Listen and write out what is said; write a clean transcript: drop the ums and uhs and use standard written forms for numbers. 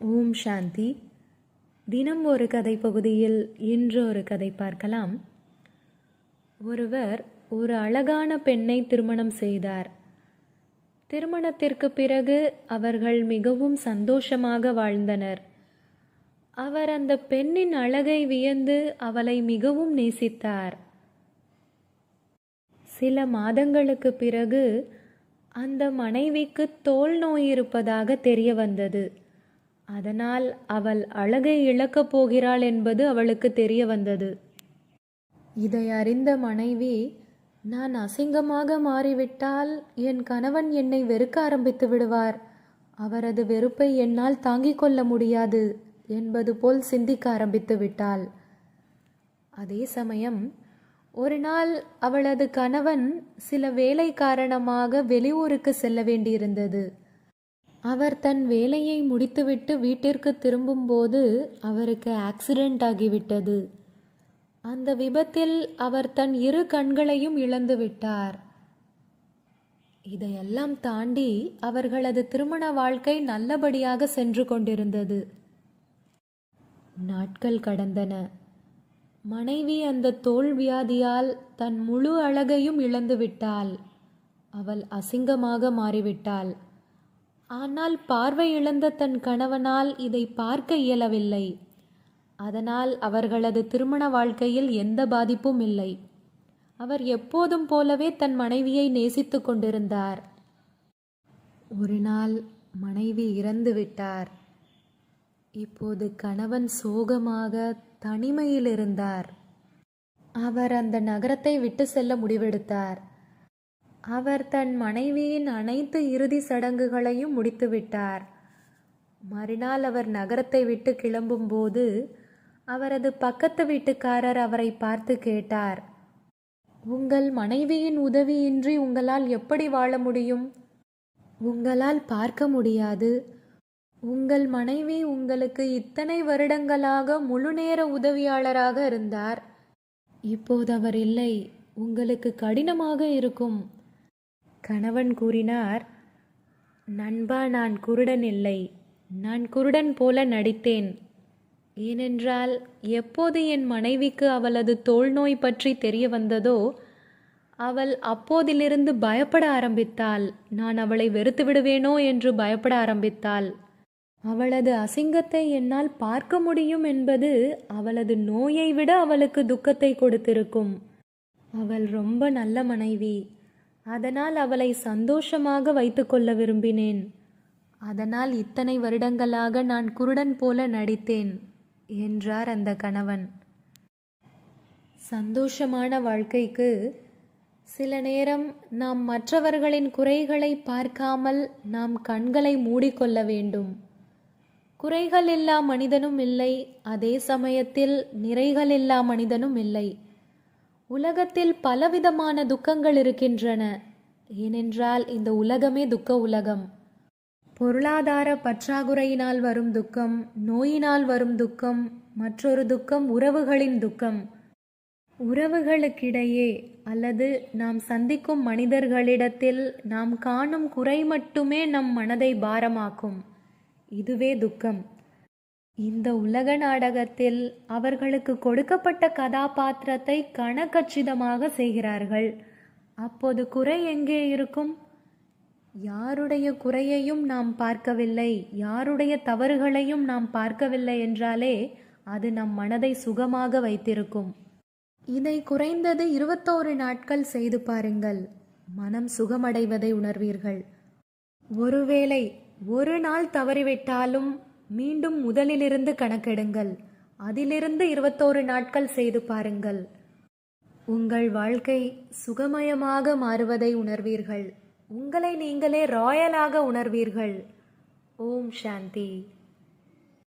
ஓம் சாந்தி. தினம் ஒரு கதை பகுதியில் இன்று ஒரு கதை பார்க்கலாம். ஒருவர் ஒரு அழகான பெண்ணை திருமணம் செய்தார். திருமணத்திற்கு பிறகு அவர்கள் மிகவும் சந்தோஷமாக வாழ்ந்தனர். அவர் அந்த பெண்ணின் அழகை வியந்து அவளை மிகவும் நேசித்தார். சில மாதங்களுக்கு பிறகு அந்த மனைவிக்கு தோல் நோய் இருப்பதாக தெரிய வந்தது. அதனால் அவள் அழகை இழக்கப் போகிறாள் என்பது அவளுக்கு தெரிய வந்தது. இதை அறிந்த மனைவி, நான் அசிங்கமாக மாறிவிட்டால் என் கணவன் என்னை வெறுக்க ஆரம்பித்து விடுவார், அவரது வெறுப்பை என்னால் தாங்கிக் கொள்ள முடியாது என்பது போல் சிந்திக்க ஆரம்பித்து விட்டாள். அதே சமயம் ஒரு நாள் அவளது கணவன் சில வேலை காரணமாக வெளியூருக்கு செல்ல வேண்டியிருந்தது. அவர் தன் வேலையை முடித்துவிட்டு வீட்டிற்கு திரும்பும்போது அவருக்கு ஆக்சிடென்ட் ஆகிவிட்டது. அந்த விபத்தில் அவர் தன் இரு கண்களையும் இழந்து விட்டார். இதையெல்லாம் தாண்டி அவர்களது திருமண வாழ்க்கை நல்லபடியாக சென்று கொண்டிருந்தது. நாட்கள் கடந்தன. மனைவி அந்த தோல் வியாதியால் தன் முழு அழகையும் இழந்து விட்டாள். அவள் அசிங்கமாக மாறிவிட்டாள். ஆனால் பார்வை இழந்த தன் கணவனால் இதை பார்க்க இயலவில்லை. அதனால் அவர்களது திருமண வாழ்க்கையில் எந்த பாதிப்பும் இல்லை. அவர் எப்போதும் போலவே தன் மனைவியை நேசித்து கொண்டிருந்தார். ஒரு நாள் மனைவி இறந்து விட்டார். இப்போது கணவன் சோகமாக தனிமையில் இருந்தார். அவர் அந்த நகரத்தை விட்டு செல்ல முடிவெடுத்தார். அவர் தன் மனைவியின் அனைத்து இறுதி சடங்குகளையும் முடித்துவிட்டார். மறுநாள் அவர் நகரத்தை விட்டு கிளம்பும்போது அவரது பக்கத்து வீட்டுக்காரர் அவரை பார்த்து கேட்டார், உங்கள் மனைவியின் உதவியின்றி உங்களால் எப்படி வாழ முடியும்? உங்களால் பார்க்க முடியாது. உங்கள் மனைவி உங்களுக்கு இத்தனை வருடங்களாக முழுநேர உதவியாளராக இருந்தார். இப்போது அவர் இல்லை. உங்களுக்கு கடினமாக இருக்கும். கணவன் கூறினார், நண்பா, நான் குருடன் இல்லை. நான் குருடன் போல நடித்தேன். ஏனென்றால் எப்போது என் மனைவிக்கு அவளது தோல் நோய் பற்றி தெரிய வந்ததோ அவள் அப்போதிலிருந்து பயப்பட ஆரம்பித்தாள். நான் அவளை வெறுத்து விடுவேனோ என்று பயப்பட ஆரம்பித்தாள். அவளது அசிங்கத்தை என்னால் பார்க்க முடியும் என்பது அவளது நோயை விட அவளுக்கு துக்கத்தை கொடுத்திருக்கும். அவள் ரொம்ப நல்ல மனைவி. அதனால் அவளை சந்தோஷமாக வைத்துக்கொள்ள விரும்பினேன். அதனால் இத்தனை வருடங்களாக நான் குருடன் போல நடித்தேன் என்றார் அந்த கணவன். சந்தோஷமான வாழ்க்கைக்கு சில நேரம் நாம் மற்றவர்களின் குறைகளை பார்க்காமல் நாம் கண்களை மூடிக்கொள்ள வேண்டும். குறைகள் இல்லா மனிதனும் இல்லை, அதே சமயத்தில் நிறைகள் இல்லா மனிதனும் இல்லை. உலகத்தில் பலவிதமான துக்கங்கள் இருக்கின்றன. ஏனென்றால் இந்த உலகமே துக்க உலகம். பொருளாதார பற்றாக்குறையினால் வரும் துக்கம், நோயினால் வரும் துக்கம், மற்றொரு துக்கம் உறவுகளின் துக்கம். உறவுகளுக்கிடையே அல்லது நாம் சந்திக்கும் மனிதர்களிடத்தில் நாம் காணும் குறை மட்டுமே நம் மனதை பாரமாக்கும். இதுவே துக்கம். இந்த உலக நாடகத்தில் அவர்களுக்கு கொடுக்கப்பட்ட கதாபாத்திரத்தை கணக்கச்சிதமாக செய்கிறார்கள். அப்போது குறை எங்கே இருக்கும்? யாருடைய குறையையும் நாம் பார்க்கவில்லை, யாருடைய தவறுகளையும் நாம் பார்க்கவில்லை என்றாலே அது நம் மனதை சுகமாக வைத்திருக்கும். இதை குறைந்தது 21 நாட்கள் செய்து பாருங்கள். மனம் சுகமடைவதை உணர்வீர்கள். ஒருவேளை ஒரு நாள் தவறிவிட்டாலும் மீண்டும் முதலிலிருந்து கணக்கெடுங்கள். அதிலிருந்து 21 நாட்கள் செய்து பாருங்கள். உங்கள் வாழ்க்கை சுகமயமாக மாறுவதை உணர்வீர்கள். உங்களை நீங்களே ராயலாக உணர்வீர்கள். ஓம் சாந்தி.